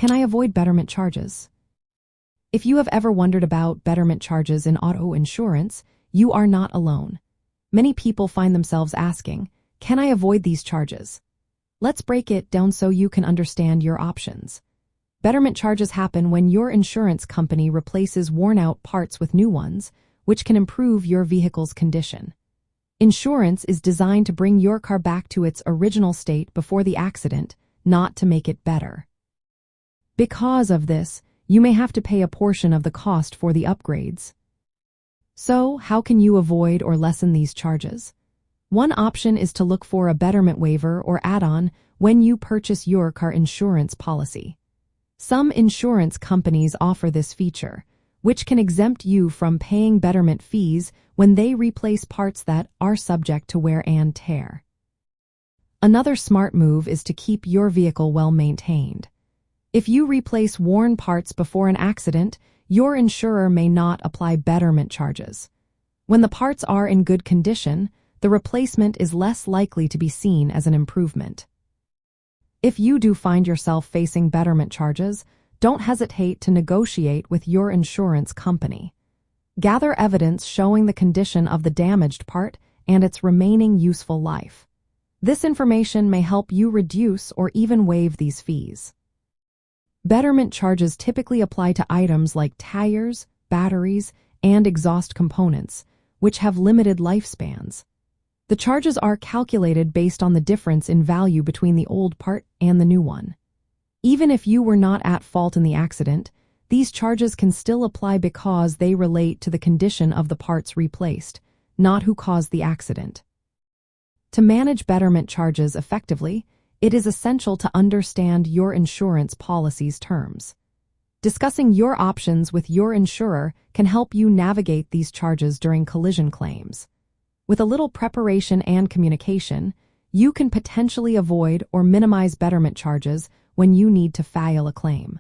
Can I avoid betterment charges? If you have ever wondered about betterment charges in auto insurance, you are not alone. Many people find themselves asking, can I avoid these charges? Let's break it down so you can understand your options. Betterment charges happen when your insurance company replaces worn-out parts with new ones, which can improve your vehicle's condition. Insurance is designed to bring your car back to its original state before the accident, not to make it better. Because of this, you may have to pay a portion of the cost for the upgrades. So, how can you avoid or lessen these charges? One option is to look for a betterment waiver or add-on when you purchase your car insurance policy. Some insurance companies offer this feature, which can exempt you from paying betterment fees when they replace parts that are subject to wear and tear. Another smart move is to keep your vehicle well maintained. If you replace worn parts before an accident, your insurer may not apply betterment charges. When the parts are in good condition, the replacement is less likely to be seen as an improvement. If you do find yourself facing betterment charges, don't hesitate to negotiate with your insurance company. Gather evidence showing the condition of the damaged part and its remaining useful life. This information may help you reduce or even waive these fees. Betterment charges typically apply to items like tires, batteries, and exhaust components, which have limited lifespans. The charges are calculated based on the difference in value between the old part and the new one. Even if you were not at fault in the accident, these charges can still apply because they relate to the condition of the parts replaced, not who caused the accident. To manage betterment charges effectively, it is essential to understand your insurance policy's terms. Discussing your options with your insurer can help you navigate these charges during collision claims. With a little preparation and communication, you can potentially avoid or minimize betterment charges when you need to file a claim.